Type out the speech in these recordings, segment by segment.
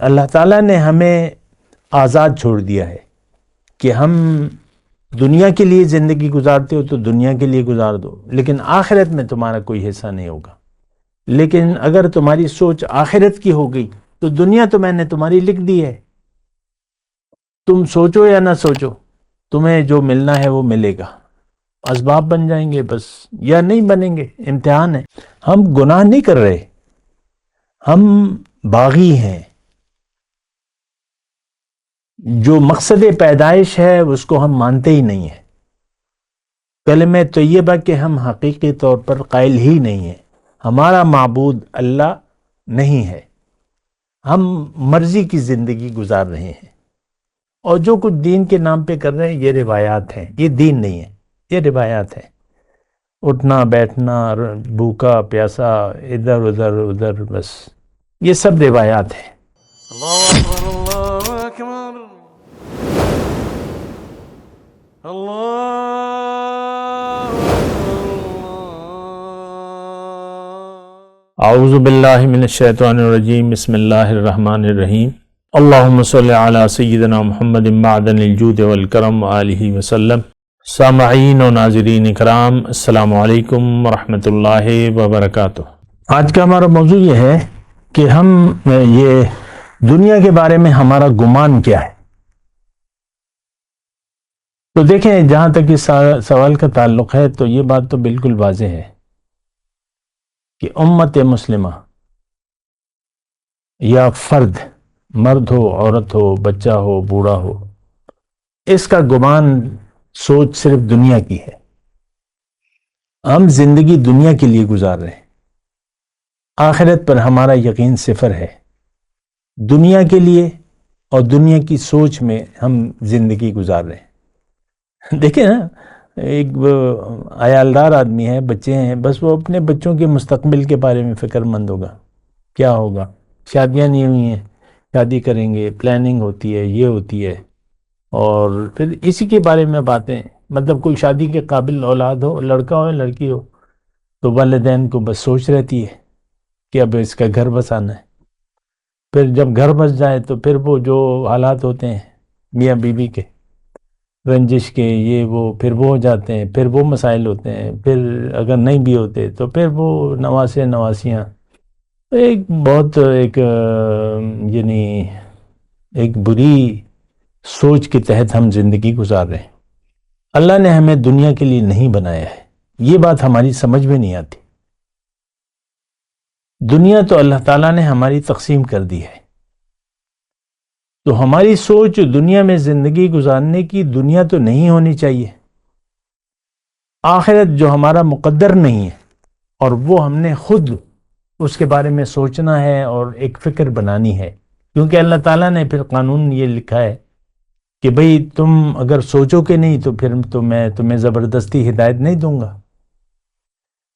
اللہ تعالیٰ نے ہمیں آزاد چھوڑ دیا ہے کہ ہم دنیا کے لیے زندگی گزارتے ہو تو دنیا کے لیے گزار دو، لیکن آخرت میں تمہارا کوئی حصہ نہیں ہوگا۔ لیکن اگر تمہاری سوچ آخرت کی ہو گئی تو دنیا تو میں نے تمہاری لکھ دی ہے، تم سوچو یا نہ سوچو تمہیں جو ملنا ہے وہ ملے گا، اسباب بن جائیں گے بس یا نہیں بنیں گے، امتحان ہے۔ ہم گناہ نہیں کر رہے، ہم باغی ہیں۔ جو مقصد پیدائش ہے اس کو ہم مانتے ہی نہیں ہیں، کلمہ طیبہ کہ ہم حقیقی طور پر قائل ہی نہیں ہیں، ہمارا معبود اللہ نہیں ہے، ہم مرضی کی زندگی گزار رہے ہیں، اور جو کچھ دین کے نام پہ کر رہے ہیں یہ روایات ہیں، یہ دین نہیں ہے، یہ روایات ہیں۔ اٹھنا بیٹھنا، بھوکا پیاسا، ادھر ادھر ادھر، بس یہ سب روایات ہیں۔ اللہ اکبر اللہ اکبر اللہ اعوذ باللہ من الشیطان الرجیم، بسم اللہ الرحمن الرحیم۔ اللہم صلی علی سیدنا محمد معدن الجود والکرم آلہ وسلم۔ سامعین و ناظرین اکرام، السلام علیکم ورحمۃ اللہ وبرکاتہ۔ آج کا ہمارا موضوع یہ ہے کہ ہم یہ دنیا کے بارے میں ہمارا گمان کیا ہے۔ تو دیکھیں، جہاں تک اس سوال کا تعلق ہے تو یہ بات تو بالکل واضح ہے کہ امت مسلمہ یا فرد، مرد ہو عورت ہو بچہ ہو بوڑھا ہو، اس کا گمان سوچ صرف دنیا کی ہے۔ ہم زندگی دنیا کے لیے گزار رہے ہیں، آخرت پر ہمارا یقین صفر ہے۔ دنیا کے لیے اور دنیا کی سوچ میں ہم زندگی گزار رہے ہیں۔ دیکھیں نا، ایک عیالدار آدمی ہے، بچے ہیں، بس وہ اپنے بچوں کے مستقبل کے بارے میں فکر مند ہوگا، کیا ہوگا، شادیاں نہیں ہوئی ہیں، شادی کریں گے، پلاننگ ہوتی ہے، یہ ہوتی ہے، اور پھر اسی کے بارے میں باتیں، مطلب کوئی شادی کے قابل اولاد ہو، لڑکا ہو یا لڑکی ہو، تو والدین کو بس سوچ رہتی ہے کہ اب اس کا گھر بسانا ہے۔ پھر جب گھر بس جائے تو پھر وہ جو حالات ہوتے ہیں میاں بیوی کے، رنجش کے، یہ وہ، پھر وہ ہو جاتے ہیں، پھر وہ مسائل ہوتے ہیں، پھر اگر نہیں بھی ہوتے تو پھر وہ نواسے نواسیاں، ایک یعنی ایک بری سوچ کے تحت ہم زندگی گزار رہے ہیں۔ اللہ نے ہمیں دنیا کے لیے نہیں بنایا ہے، یہ بات ہماری سمجھ میں نہیں آتی۔ دنیا تو اللہ تعالیٰ نے ہماری تقسیم کر دی ہے، تو ہماری سوچ دنیا میں زندگی گزارنے کی دنیا تو نہیں ہونی چاہیے۔ آخرت جو ہمارا مقدر نہیں ہے، اور وہ ہم نے خود اس کے بارے میں سوچنا ہے اور ایک فکر بنانی ہے، کیونکہ اللہ تعالیٰ نے پھر قانون یہ لکھا ہے کہ بھئی تم اگر سوچو کہ نہیں تو پھر تو میں تمہیں زبردستی ہدایت نہیں دوں گا۔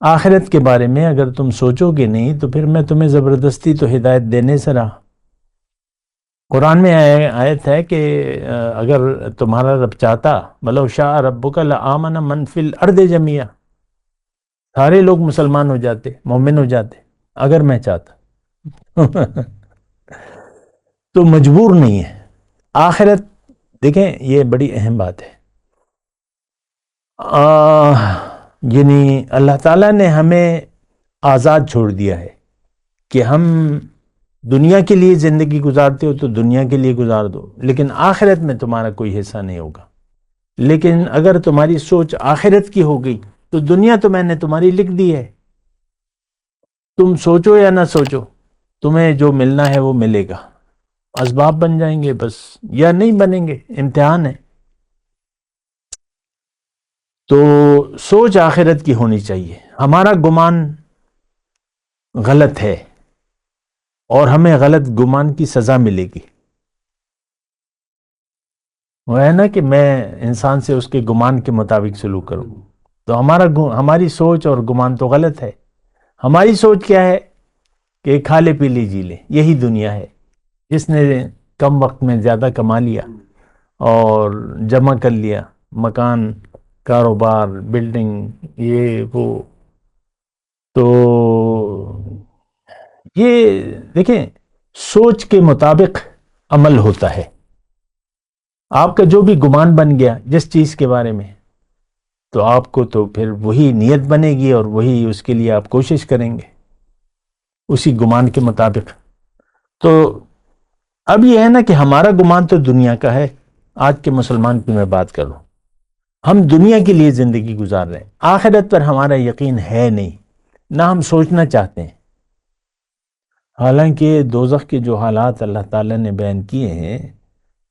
آخرت کے بارے میں اگر تم سوچو گے نہیں تو پھر میں تمہیں زبردستی تو ہدایت دینے سے رہا۔ قرآن میں آیت ہے کہ اگر تمہارا رب چاہتا، وَلَوْ شَاءَ رَبُّكَ لَآمَنَ مَنْ فِي الْأَرْضِ جَمِيعًا، سارے لوگ مسلمان ہو جاتے، مومن ہو جاتے، اگر میں چاہتا۔ تو مجبور نہیں ہے۔ آخرت، دیکھیں یہ بڑی اہم بات ہے، یعنی اللہ تعالیٰ نے ہمیں آزاد چھوڑ دیا ہے کہ ہم دنیا کے لیے زندگی گزارتے ہو تو دنیا کے لیے گزار دو، لیکن آخرت میں تمہارا کوئی حصہ نہیں ہوگا۔ لیکن اگر تمہاری سوچ آخرت کی ہو گئی تو دنیا تو میں نے تمہاری لکھ دی ہے، تم سوچو یا نہ سوچو تمہیں جو ملنا ہے وہ ملے گا، اسباب بن جائیں گے بس یا نہیں بنیں گے، امتحان ہے۔ تو سوچ آخرت کی ہونی چاہیے۔ ہمارا گمان غلط ہے اور ہمیں غلط گمان کی سزا ملے گی۔ وہ ہے نا کہ میں انسان سے اس کے گمان کے مطابق سلوک کروں، تو ہماری سوچ اور گمان تو غلط ہے۔ ہماری سوچ کیا ہے کہ کھا لے پی لے جی لے، یہی دنیا ہے، جس نے کم وقت میں زیادہ کما لیا اور جمع کر لیا، مکان، کاروبار، بلڈنگ، یہ وہ۔ تو یہ دیکھیں، سوچ کے مطابق عمل ہوتا ہے. آپ کا جو بھی گمان بن گیا جس چیز کے بارے میں، تو آپ کو تو پھر وہی نیت بنے گی اور وہی اس کے لیے آپ کوشش کریں گے اسی گمان کے مطابق. تو اب یہ ہے نا کہ ہمارا گمان تو دنیا کا ہے. آج کے مسلمان کی میں بات کروں، ہم دنیا کے لیے زندگی گزار رہے ہیں، آخرت پر ہمارا یقین ہے نہیں، نہ ہم سوچنا چاہتے ہیں. حالانکہ دوزخ کے جو حالات اللہ تعالیٰ نے بیان کیے ہیں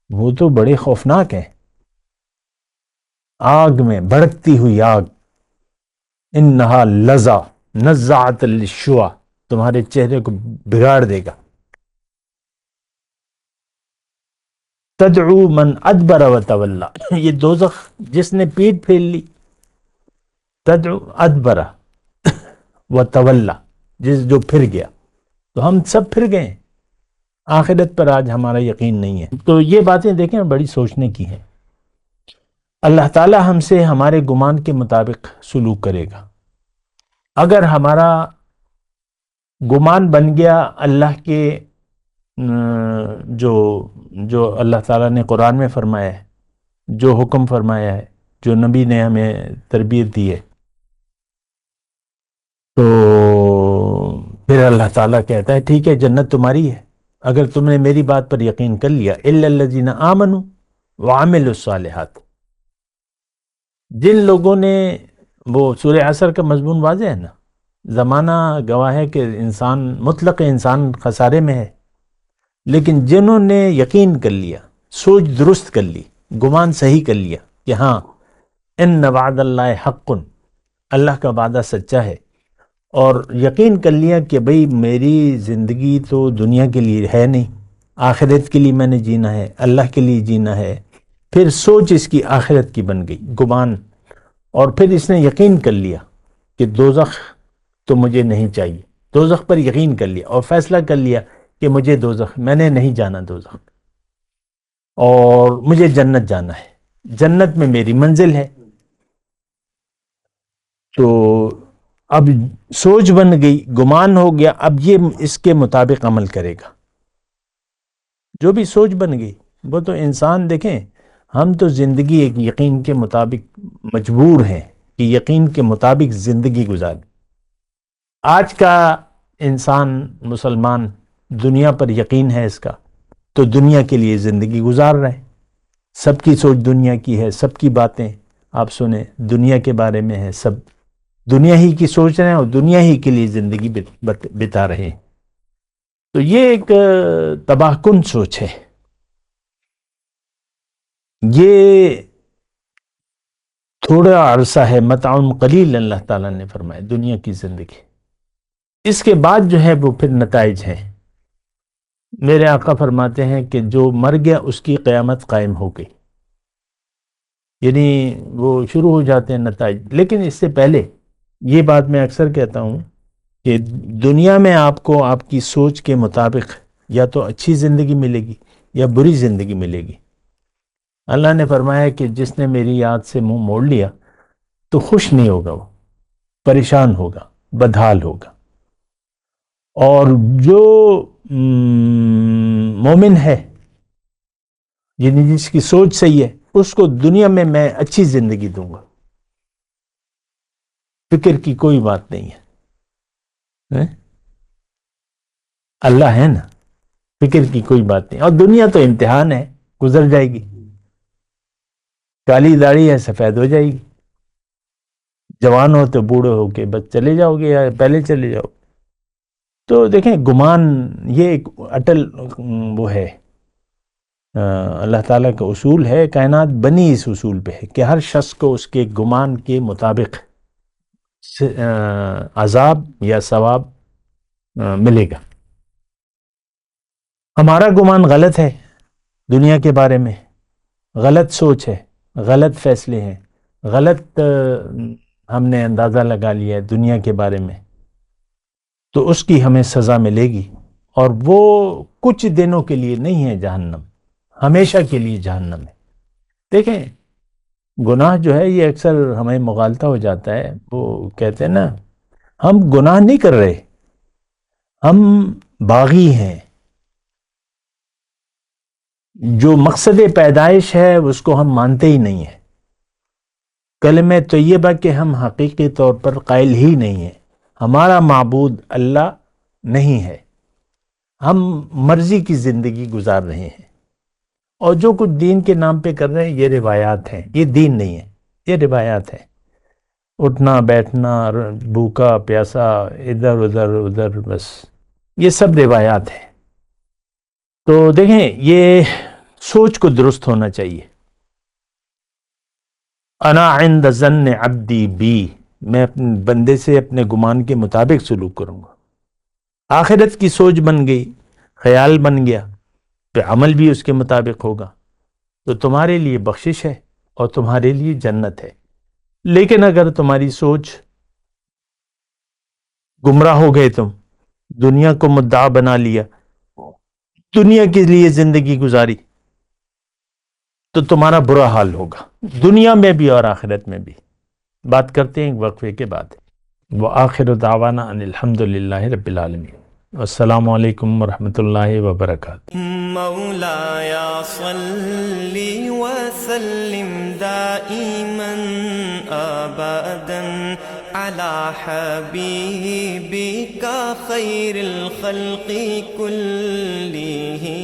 وہ تو بڑے خوفناک ہیں. آگ میں بھڑکتی ہوئی آگ، انہا لظا نزاعت للشوا، تمہارے چہرے کو بگاڑ دے گا. تدعو من ادبر و تولا، یہ دوزخ جس نے پیٹ پھیر لی، تدعو ادبر و تولا، جو پھر گیا. تو ہم سب پھر گئے، آخرت پر آج ہمارا یقین نہیں ہے. تو یہ باتیں دیکھیں بڑی سوچنے کی ہیں. اللہ تعالی ہم سے ہمارے گمان کے مطابق سلوک کرے گا. اگر ہمارا گمان بن گیا اللہ کے جو اللہ تعالیٰ نے قرآن میں فرمایا ہے، جو حکم فرمایا ہے، جو نبی نے ہمیں تربیت دی ہے، تو پھر اللہ تعالیٰ کہتا ہے ٹھیک ہے جنت تمہاری ہے اگر تم نے میری بات پر یقین کر لیا. الا الذین آمنوا وعملوا الصالحات، جن لوگوں نے، وہ سورہ عصر کا مضمون واضح ہے نا، زمانہ گواہ ہے کہ انسان، مطلق انسان خسارے میں ہے، لیکن جنہوں نے یقین کر لیا، سوچ درست کر لی، گمان صحیح کر لیا کہ ہاں ان وعد اللہ حق، اللہ کا وعدہ سچا ہے، اور یقین کر لیا کہ بھئی میری زندگی تو دنیا کے لیے ہے نہیں، آخرت کے لیے میں نے جینا ہے، اللہ کے لیے جینا ہے. پھر سوچ اس کی آخرت کی بن گئی، گمان، اور پھر اس نے یقین کر لیا کہ دوزخ تو مجھے نہیں چاہیے، دوزخ پر یقین کر لیا اور فیصلہ کر لیا کہ مجھے دوزخ، میں نے نہیں جانا دوزخ، اور مجھے جنت جانا ہے، جنت میں میری منزل ہے. تو اب سوچ بن گئی، گمان ہو گیا، اب یہ اس کے مطابق عمل کرے گا. جو بھی سوچ بن گئی، وہ تو انسان دیکھیں، ہم تو زندگی ایک یقین کے مطابق مجبور ہیں کہ یقین کے مطابق زندگی گزاریں. آج کا انسان مسلمان دنیا پر یقین ہے اس کا، تو دنیا کے لیے زندگی گزار رہے ہیں. سب کی سوچ دنیا کی ہے، سب کی باتیں آپ سنیں دنیا کے بارے میں ہے، سب دنیا ہی کی سوچ رہے ہیں اور دنیا ہی کے لیے زندگی بتا رہے ہیں. تو یہ ایک تباہ کن سوچ ہے. یہ تھوڑا عرصہ ہے، متاع قلیل اللہ تعالیٰ نے فرمایا دنیا کی زندگی، اس کے بعد جو ہے وہ پھر نتائج ہیں. میرے آقا فرماتے ہیں کہ جو مر گیا اس کی قیامت قائم ہو گئی، یعنی وہ شروع ہو جاتے ہیں نتائج. لیکن اس سے پہلے یہ بات میں اکثر کہتا ہوں کہ دنیا میں آپ کو آپ کی سوچ کے مطابق یا تو اچھی زندگی ملے گی یا بری زندگی ملے گی. اللہ نے فرمایا کہ جس نے میری یاد سے منہ موڑ لیا تو خوش نہیں ہوگا، وہ پریشان ہوگا، بدحال ہوگا. اور جو مومن ہے، یعنی جس کی سوچ صحیح ہے، اس کو دنیا میں میں اچھی زندگی دوں گا، فکر کی کوئی بات نہیں ہے. اللہ ہے نا، فکر کی کوئی بات نہیں. اور دنیا تو امتحان ہے، گزر جائے گی، کالی داڑھی ہے سفید ہو جائے گی، جوان ہو تو بوڑھے ہو کے بس چلے جاؤ گے یا پہلے چلے جاؤ. تو دیکھیں گمان یہ ایک اٹل وہ ہے، اللہ تعالیٰ کا اصول ہے، کائنات بنی اس اصول پہ ہے کہ ہر شخص کو اس کے گمان کے مطابق عذاب یا ثواب ملے گا. ہمارا گمان غلط ہے دنیا کے بارے میں، غلط سوچ ہے، غلط فیصلے ہیں، غلط ہم نے اندازہ لگا لیا ہے دنیا کے بارے میں، تو اس کی ہمیں سزا ملے گی. اور وہ کچھ دنوں کے لیے نہیں ہے جہنم، ہمیشہ کے لیے جہنم ہے. دیکھیں گناہ جو ہے یہ اکثر ہمیں مغالطہ ہو جاتا ہے. وہ کہتے ہیں نا ہم گناہ نہیں کر رہے، ہم باغی ہیں، جو مقصد پیدائش ہے اس کو ہم مانتے ہی نہیں ہیں. کلمہ طیبہ کے ہم حقیقی طور پر قائل ہی نہیں ہیں. ہمارا معبود اللہ نہیں ہے. ہم مرضی کی زندگی گزار رہے ہیں، اور جو کچھ دین کے نام پہ کر رہے ہیں یہ روایات ہیں، یہ دین نہیں ہے، یہ روایات ہیں. اٹھنا بیٹھنا، بھوکا پیاسا، ادھر ادھر، بس یہ سب روایات ہیں. تو دیکھیں، یہ سوچ کو درست ہونا چاہیے. انا عند ظن عبدی بی، میں اپنے بندے سے اپنے گمان کے مطابق سلوک کروں گا. آخرت کی سوچ بن گئی، خیال بن گیا، پہ عمل بھی اس کے مطابق ہوگا، تو تمہارے لیے بخشش ہے اور تمہارے لیے جنت ہے. لیکن اگر تمہاری سوچ گمراہ ہو گئے، تم دنیا کو مدعا بنا لیا، دنیا کے لیے زندگی گزاری، تو تمہارا برا حال ہوگا، دنیا میں بھی اور آخرت میں بھی. بات کرتے ہیں ایک وقفے کے بعد. وآخر دعوانا ان الحمدللہ رب العالمین. السلام علیکم ورحمۃ اللہ وبرکاتہ. مولاي صل وسلم دائما ابدا على حبيبك خير الخلق كلهم.